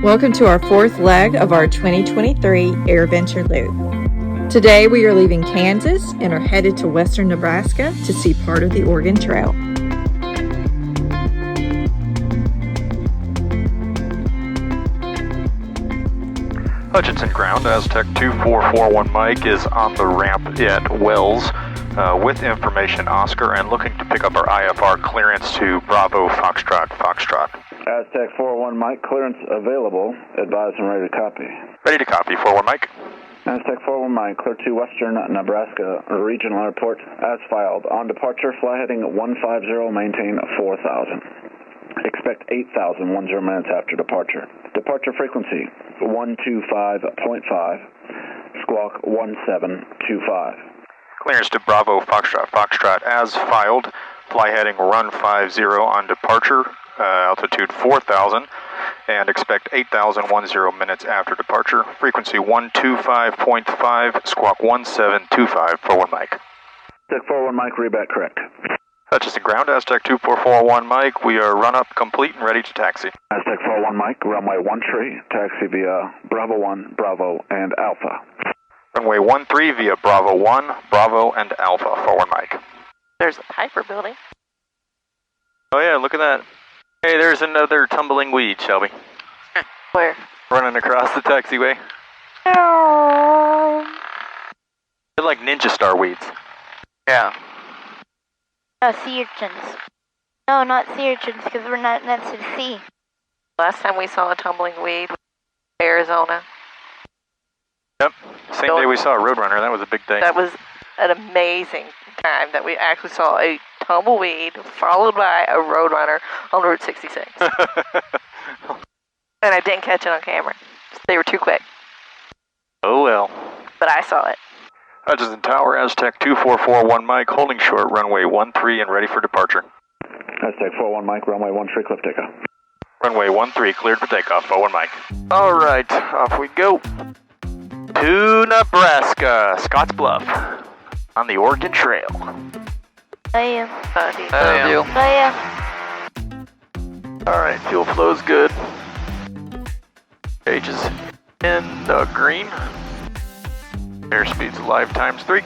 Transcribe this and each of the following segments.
Welcome to our fourth leg of our 2023 AirVenture Loop. Today we are leaving Kansas and are headed to western Nebraska to see part of the Oregon Trail. Hutchinson ground, Aztec 2441 Mike is on the ramp at Wells with information Oscar and looking to pick up our IFR clearance to Bravo Foxtrot. Aztec 41 Mike, clearance available. Advise and ready to copy. Ready to copy, 41 Mike. Aztec 41 Mike, clear to western Nebraska Regional Airport as filed. On departure, fly heading 150, maintain 4,000. Expect 8,000, 10 minutes after departure. Departure frequency 125.5, squawk 1725. Clearance to Bravo Foxtrot as filed. Fly heading run 50 on departure, altitude 4,000, and expect 8,000, 10 minutes after departure. Frequency 125.5, squawk 1725, 41 Mike. Aztec 41 Mike, readback correct. Hutchinson ground, Aztec 2441 Mike. We are run up complete and ready to taxi. Aztec 41 Mike, runway 13, taxi via Bravo 1, Bravo, and Alpha. Runway 13 via Bravo 1, Bravo, and Alpha, 41 Mike. There's a Piper building. Oh yeah, look at that. Hey, there's another tumbling weed, Shelby. Where? Running across the taxiway. They're like ninja star weeds. Yeah. No, sea urchins. No, not sea urchins, because we're not next to the sea. Last time we saw a tumbling weed was Arizona. Yep. Same day we saw a Roadrunner. That was a big day. That was an amazing time that we actually saw a tumbleweed followed by a Roadrunner on Route 66. And I didn't catch it on camera. They were too quick. Oh well. But I saw it. Hutchinson Tower, Aztec 2441 Mike, holding short, runway 13 and ready for departure. Aztec 41 Mike, runway 13, cliff takeoff. Runway 13 cleared for takeoff, 41 Mike. Alright, off we go. To Nebraska, Scottsbluff, on the Oregon Trail. I am. Alright, fuel flow's good. Gauge is in the green. Airspeed's alive times 3.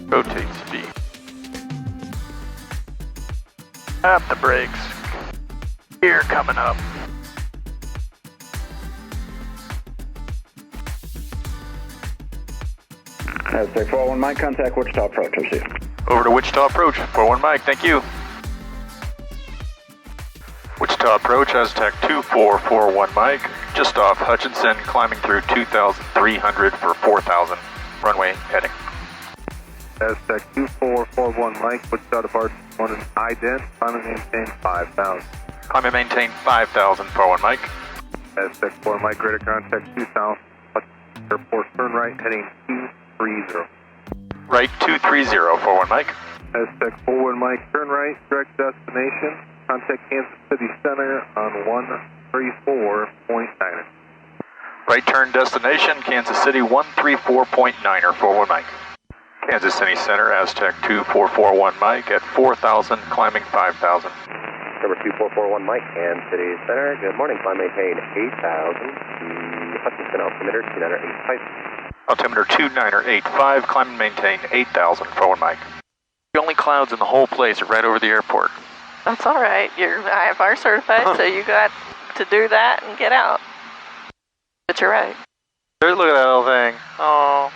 Rotate speed. Tap the brakes. Gear coming up. Aztec 41 Mike, contact Wichita approach, receive. Over to Wichita approach, 41 Mike, thank you. Wichita approach, Aztec 2441 Mike, just off Hutchinson, climbing through 2,300 for 4,000, runway heading. Aztec 2441 Mike, Wichita departure, on an ident, climb and maintain 5,000. Climb and maintain 5,000, 41 Mike. Aztec 4 Mike, radar contact 2,000, airport, turn right, heading 230. Right 230, 41 Mike. Aztec 41 Mike, turn right, direct destination. Contact Kansas City Center on 134.9. Right turn destination, Kansas City 134.9er, 41 Mike. Kansas City Center, Aztec 2441 Mike at 4,000, climbing 5,000. Number 2441 Mike, Kansas City Center, good morning, climb maintain 8,000. Hutchinson altimeter 2985. Altimeter 2985, climb and maintain 8,000, 41 Mike. The only clouds in the whole place are right over the airport. That's alright. You're IFR certified, so you got to do that and get out. But you're right. Look at that little thing. Oh.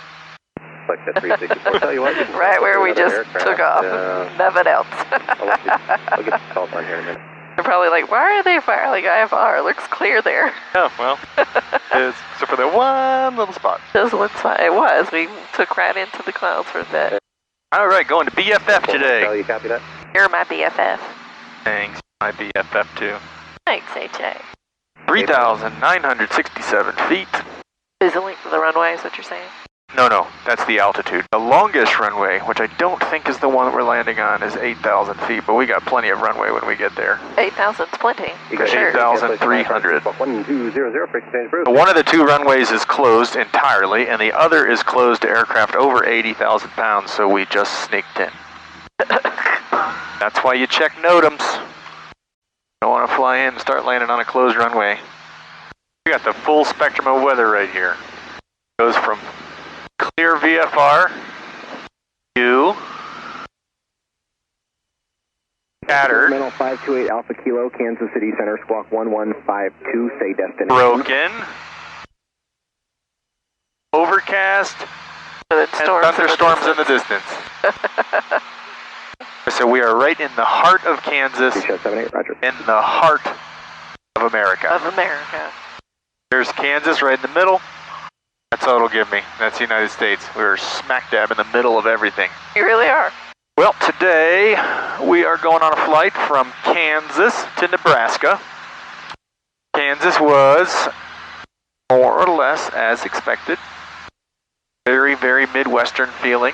Like that 364, tell you what. Right where we just took off. Nothing else. I'll get the call on here in a minute. They're probably like, why are they firing IFR? It looks clear there. Yeah, well, it is, except for that one little spot. Just one spot. It was. We took right into the clouds for a bit. Alright, going to BFF today. Tell you copy that? You're my BFF. Thanks, my BFF too. Thanks, HA. 3,967 feet. Is the length of the runway, is what you're saying? No, that's the altitude. The longest runway, which I don't think is the one that we're landing on, is 8,000 feet, but we got plenty of runway when we get there. 8,000's plenty, for sure. 8,300. 1200, exchange approved. One of the two runways is closed entirely, and the other is closed to aircraft over 80,000 pounds, so we just sneaked in. That's why you check NOTAMs. Don't want to fly in and start landing on a closed runway. We got the full spectrum of weather right here. Goes from clear VFR to scattered. 528 Alpha Kilo, Kansas City Center, squawk 1152, say destination. Broken. Overcast. And thunderstorms in the distance. So we are right in the heart of Kansas. 78, Roger. In the heart of America. Of America. There's Kansas right in the middle. That's all it'll give me. That's the United States. We're smack dab in the middle of everything. You really are. Well, today we are going on a flight from Kansas to Nebraska. Kansas was more or less as expected. Very, very Midwestern feeling.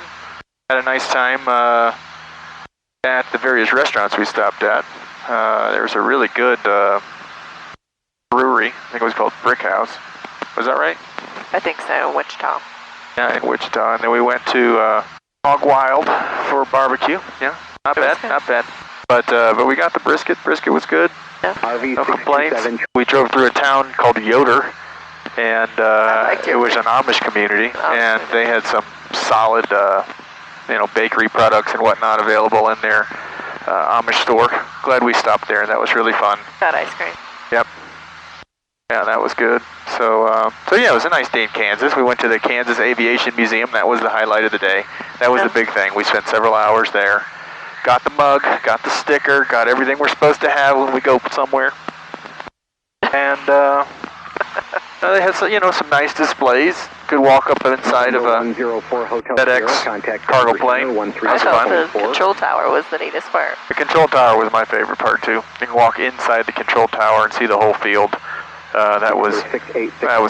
Had a nice time at the various restaurants we stopped at. There was a really good brewery. I think it was called Brick House. Was that right? I think so, Wichita. Yeah, in Wichita. And then we went to Dawg Wild for barbecue. Yeah, not bad, not bad. But we got the brisket. Brisket was good. Yeah. No complaints. We drove through a town called Yoder, and it was an Amish community, and they had some solid, bakery products and whatnot available in their Amish store. Glad we stopped there. That was really fun. Got ice cream. Yep. Yeah, that was good. So yeah, it was a nice day in Kansas. We went to the Kansas Aviation Museum. That was the highlight of the day. That was the big thing. We spent several hours there. Got the mug, got the sticker, got everything we're supposed to have when we go somewhere. And they had some nice displays. Could walk up inside of a FedEx cargo plane. I thought the control tower was the neatest part. The control tower was my favorite part too. You can walk inside the control tower and see the whole field. That was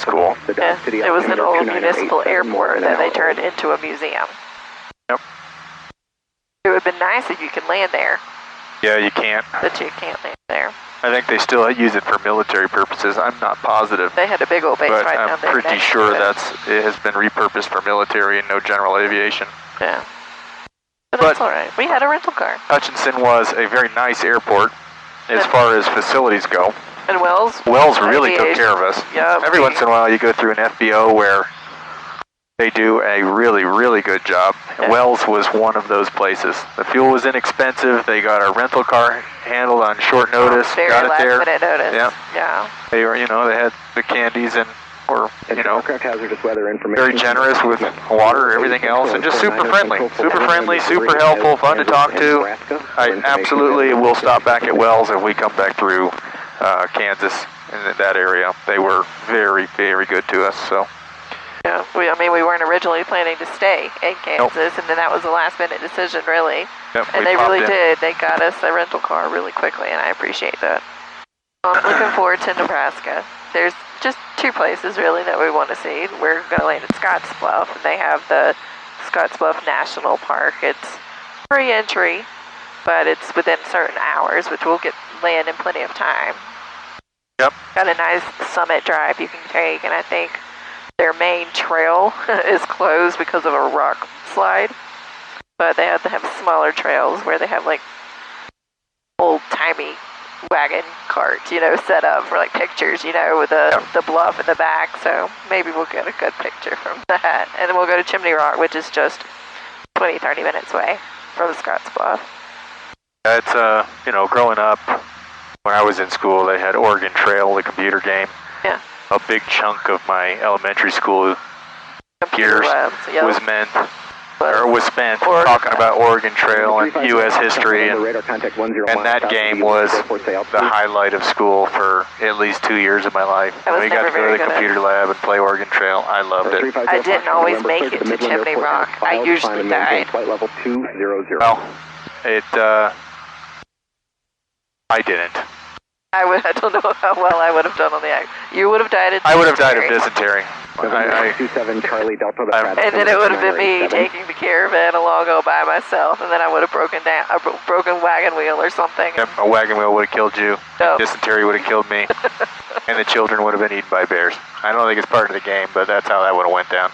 cool. Yeah, it was an old municipal airport that they turned into a museum. Yep. It would have been nice if you could land there. Yeah, you can't. But you can't land there. I think they still use it for military purposes. I'm not positive. They had a big old base right down there. But I'm pretty sure it has been repurposed for military and no general aviation. Yeah. But that's all right. We had a rental car. Hutchinson was a very nice airport as far as facilities go. And Wells really took care of us. Yeah. Every once in a while you go through an FBO where they do a really, really good job. Yeah. Wells was one of those places. The fuel was inexpensive. They got our rental car handled on short notice. Very got it there. Last minute notice. Yeah. They were, they had the candies and were, hazardous weather information. Very generous with water, everything else, and just super friendly, super helpful, fun to talk to. I absolutely will stop back at Wells if we come back through Kansas in that area. They were very, very good to us. So. Yeah, we weren't originally planning to stay in Kansas, and then that was a last-minute decision, really. Yep, and they really did. They got us a rental car really quickly, and I appreciate that. I'm looking forward to Nebraska. There's just two places, really, that we want to see. We're going to land at Scottsbluff, and they have the Scottsbluff National Park. It's free entry, but it's within certain hours, which we'll land in plenty of time. Yep. Got a nice summit drive you can take, and I think their main trail is closed because of a rock slide, but they have to have smaller trails where they have like old-timey wagon carts, set up for like pictures, with the bluff in the back. So maybe we'll get a good picture from that, and then we'll go to Chimney Rock, which is just 20-30 minutes away from Scottsbluff. It's growing up when I was in school, they had Oregon Trail, the computer game. Yeah. A big chunk of my elementary school years was spent talking about Oregon Trail and U.S. history, and that game was the highlight of school for at least 2 years of my life. We got to go to the computer lab and play Oregon Trail. I loved it. I didn't always make it to Chimney Rock. I usually died. Well, I didn't. I don't know how well I would have done on the act. You would have died of dysentery. I would have died of dysentery. 27 Charlie Delta. And then it would have been me taking the caravan along all by myself, and then I would have broken wagon wheel or something. Yep, a wagon wheel would have killed you. Yep. Dysentery would have killed me. And the children would have been eaten by bears. I don't think it's part of the game, but that's how that would have went down.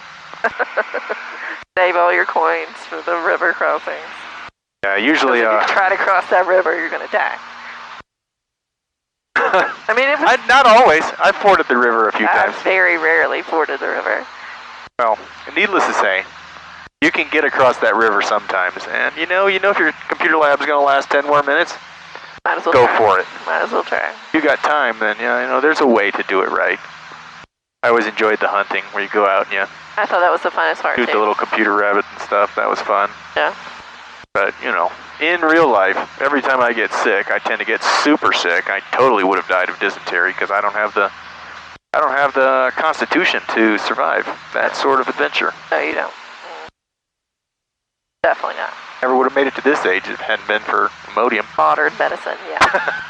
Save all your coins for the river crossings. Yeah, usually. If you try to cross that river, you're going to die. I mean, not always. I've forded the river a few times. I've very rarely forded the river. Well, needless to say, you can get across that river sometimes, and you know if your computer lab's going to last 10 more minutes, might as well go try. for it. Might as well try. If you got time, then there's a way to do it right. I always enjoyed the hunting where you go out and you. I thought that was the funnest part shoot too. the little computer rabbits and stuff. That was fun. Yeah. But in real life, every time I get sick, I tend to get super sick. I totally would have died of dysentery because I don't have the constitution to survive that sort of adventure. No, you don't. Definitely not. Never would have made it to this age if it hadn't been for Imodium. Modern medicine, yeah.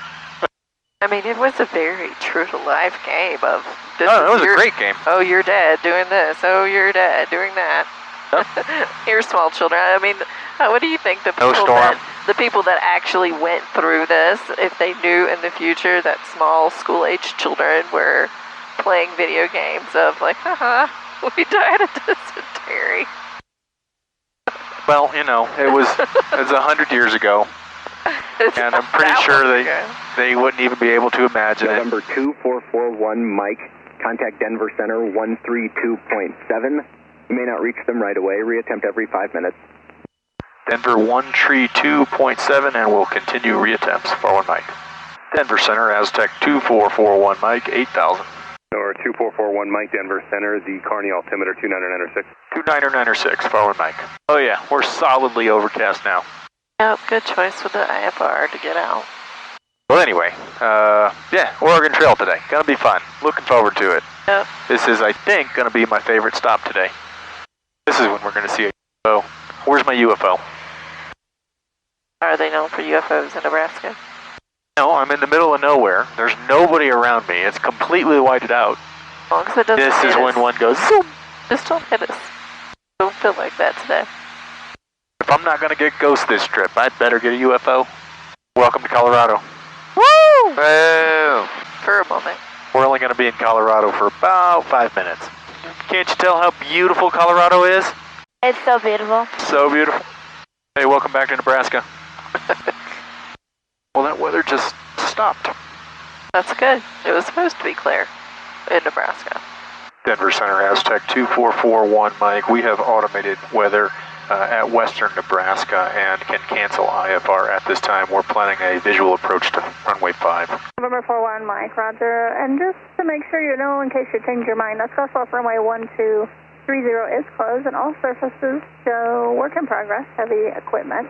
I mean, it was a very true-to-life game of... it was a great game. Oh, you're dead doing this. Oh, you're dead doing that. Yep. Here's small children. I mean, what do you think the people that actually went through this, if they knew in the future that small school-age children were playing video games of like, haha, we died of dysentery. Well, it was 100 years ago. And I'm pretty sure they wouldn't even be able to imagine it. November 2441, Mike. Contact Denver Center 132.7. You may not reach them right away. Reattempt every 5 minutes. Denver 132.7, and we'll continue reattempts. Forward, Mike. Denver Center, Aztec 2441, Mike, 8000. Or 2441, Mike, Denver Center, the Kearney altimeter 29906. 29906, forward, Mike. Oh yeah, we're solidly overcast now. Yep, good choice with the IFR to get out. Well, anyway, yeah, Oregon Trail today. Gonna be fun. Looking forward to it. Yep. This is, I think, gonna be my favorite stop today. This is when we're gonna see a UFO. Where's my UFO? Are they known for UFOs in Nebraska? No, I'm in the middle of nowhere. There's nobody around me. It's completely whited out. As long as it doesn't This is hit when us. one goes, zoom. Just don't hit us. Don't feel like that today. If I'm not gonna get ghost this trip, I'd better get a UFO. Welcome to Colorado. Woo! Whoa. For a moment. We're only gonna be in Colorado for about 5 minutes. Can't you tell how beautiful Colorado is? It's so beautiful. So beautiful. Hey, welcome back to Nebraska. Well, that weather just stopped. That's good. It was supposed to be clear in Nebraska. Denver Center, Aztec 2441, Mike. We have automated weather at western Nebraska and can cancel IFR at this time. We're planning a visual approach to runway 5. November 41, Mike, roger. And just to make sure you know, in case you change your mind, that's Scottsbluff runway 1230 is closed and all surfaces show work in progress, heavy equipment.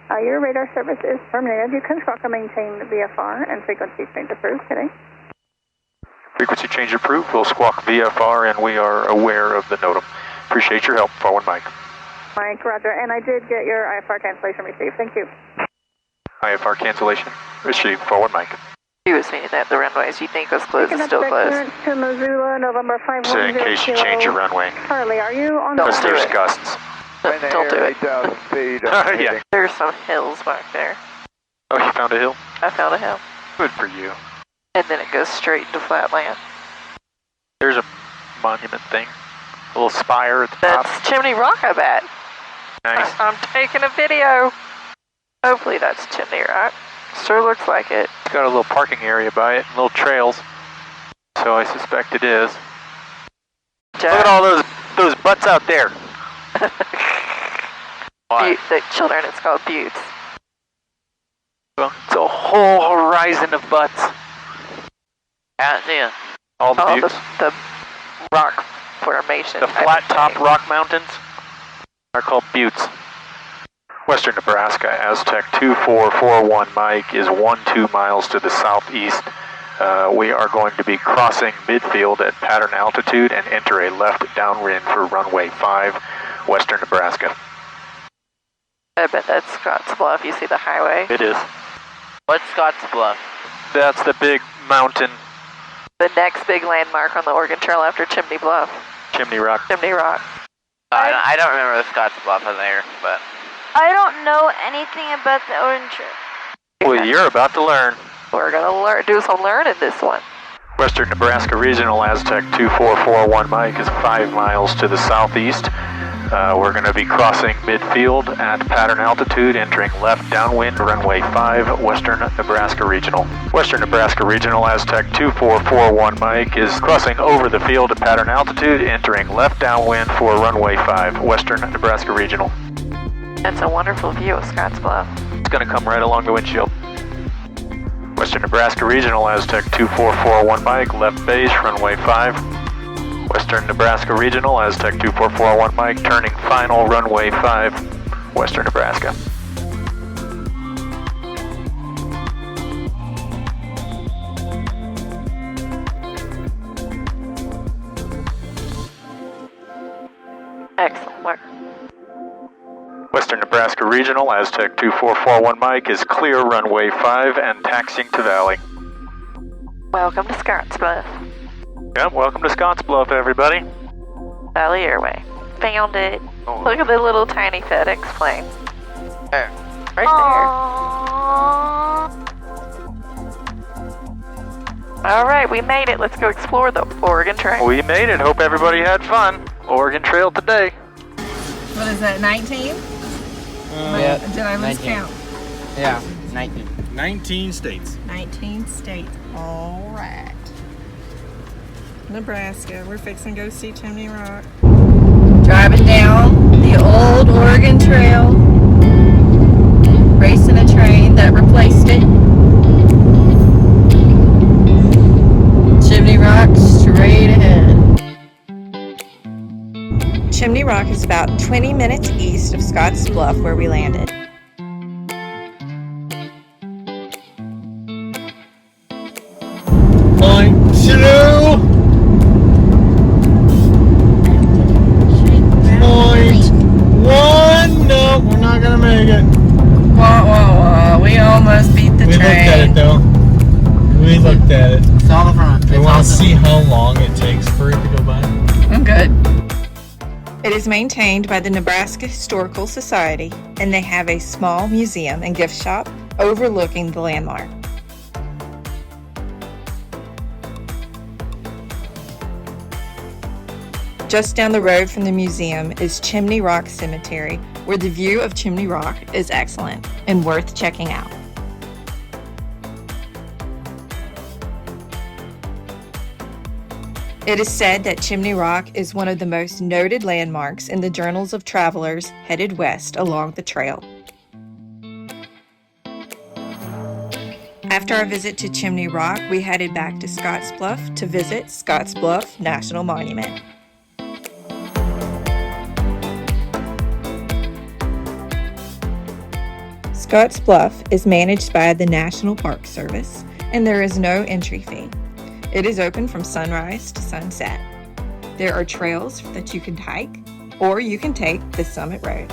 Your radar service is terminated. You can squawk and maintain the VFR and frequency change approved today. Frequency change approved. We'll squawk VFR and we are aware of the NOTAM. Appreciate your help. Forward, Mike. Mike, roger. And I did get your IFR cancellation received. Thank you. IFR cancellation received. Forward, Mike. He was saying that the runways you think was closed is still closed. To Missoula, November 510. So in case you change your runway. Charlie, are you on Because the there's gusts. Don't do it. Yeah. There's some hills back there. Oh, you found a hill? I found a hill. Good for you. And then it goes straight into flat land. There's a monument thing. A little spire at the top. That's Chimney Rock, I bet. Nice. I'm taking a video. Hopefully that's Chimney Rock. Sure looks like it. It's got a little parking area by it, little trails. So I suspect it is. Look at all those butts out there. The children, it's called buttes. Well, it's a whole horizon of butts. Yeah. All the buttes. The rock formation. The flat top rock mountains are called buttes. Western Nebraska, Aztec 2441, Mike, is 12 miles to the southeast. We are going to be crossing midfield at pattern altitude and enter a left downwind for runway 5, Western Nebraska. I bet that's Scottsbluff. You see the highway? It is. What's Scottsbluff? That's the big mountain. The next big landmark on the Oregon Trail after Chimney Bluff. Chimney Rock. Chimney Rock. I don't remember the Scottsbluff in there, but... I don't know anything about the Orange Trip. Well, you're about to learn. We're going to do some learning this one. Western Nebraska Regional, Aztec 2441, Mike, is 5 miles to the southeast. We're going to be crossing midfield at pattern altitude, entering left downwind, runway 5, Western Nebraska Regional. Western Nebraska Regional, Aztec 2441 Mike, is crossing over the field at pattern altitude, entering left downwind for runway 5, Western Nebraska Regional. That's a wonderful view of Scottsbluff. It's going to come right along the windshield. Western Nebraska Regional, Aztec 2441 Mike, left base, runway 5. Western Nebraska Regional, Aztec 2441 Mike, turning final, runway 5, Western Nebraska. Excellent work. Western Nebraska Regional, Aztec 2441 Mike, is clear, runway 5, and taxiing to Valley. Welcome to Scottsbluff. Yep, welcome to Scottsbluff, everybody. Valley Airway. Found it. Oh. Look at the little tiny FedEx plane. Right there. All right, we made it. Let's go explore the Oregon Trail. We made it. Hope everybody had fun. Oregon Trail today. What is that, 19? Yeah. Did I miscount? Yeah, 19. 19 states. 19 states. All right. Nebraska. We're fixing to go see Chimney Rock. Driving down the old Oregon Trail. Racing a train that replaced it. Chimney Rock straight ahead. Chimney Rock is about 20 minutes east of Scottsbluff, where we landed. Point 2. Point 1. No, we're not gonna make it. Whoa, whoa, whoa. We almost beat the train. We looked at it though. We looked at it. It's all the front. We want to see how long it takes for it to go by. I'm good. It is maintained by the Nebraska Historical Society, and they have a small museum and gift shop overlooking the landmark. Just down the road from the museum is Chimney Rock Cemetery, where the view of Chimney Rock is excellent and worth checking out. It is said that Chimney Rock is one of the most noted landmarks in the journals of travelers headed west along the trail. After our visit to Chimney Rock, we headed back to Scottsbluff to visit Scottsbluff National Monument. Scottsbluff is managed by the National Park Service, and there is no entry fee. It is open from sunrise to sunset. There are trails that you can hike, or you can take the Summit Road.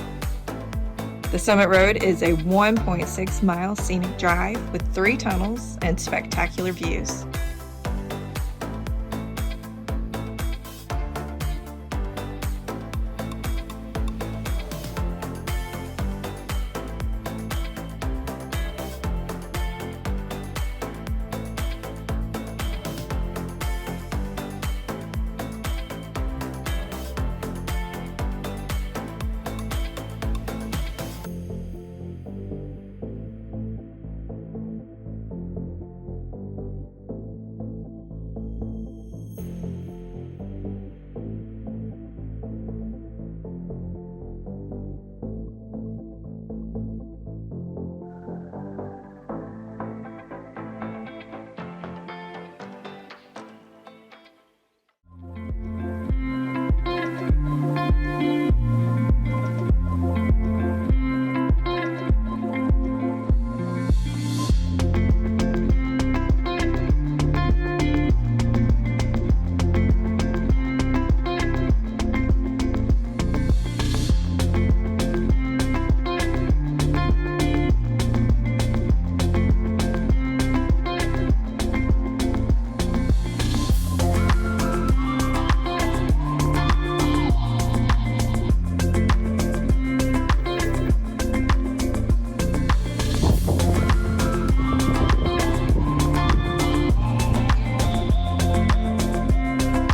The Summit Road is a 1.6-mile scenic drive with 3 tunnels and spectacular views.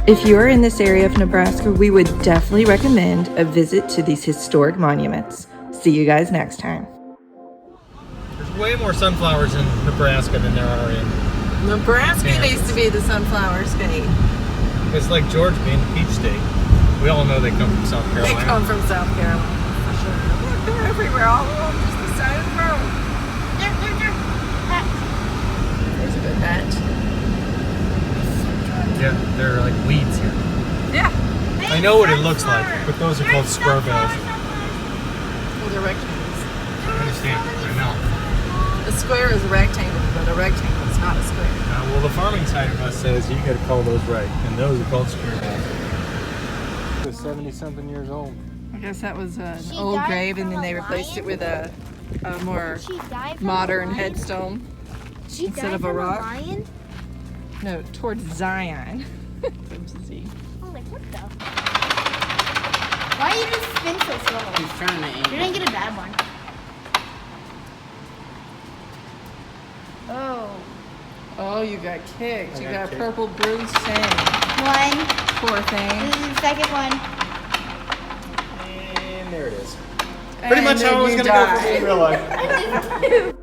If you are in this area of Nebraska, we would definitely recommend a visit to these historic monuments. See you guys next time. There's way more sunflowers in Nebraska than there are in Nebraska Kansas. needs to be the sunflower state. It's like Georgia being the peach state. We all know they come from South Carolina. They come from South Carolina, for sure. Look, they're everywhere, all along just the side of the road. There's a good patch. Yeah, they're like weeds here. Yeah. I know what it looks like, but those are called square bells. Well, they're rectangles. I understand, I know. A square is a rectangle, but a rectangle is not a square. Well, the farming side of us says you gotta call those right, and those are called square bells. They're 70-something years old. I guess that was an old grave, and then they replaced it with a more modern headstone instead of a rock. No, towards Zion. Oh, like what the? Why you just spin so slow? He's trying to aim. You're gonna get a bad one. Oh. Oh, you got kicked. You got a purple bruised sand. One. Poor thing. This is the second one. And there it is. Pretty much how I was gonna go for in real life.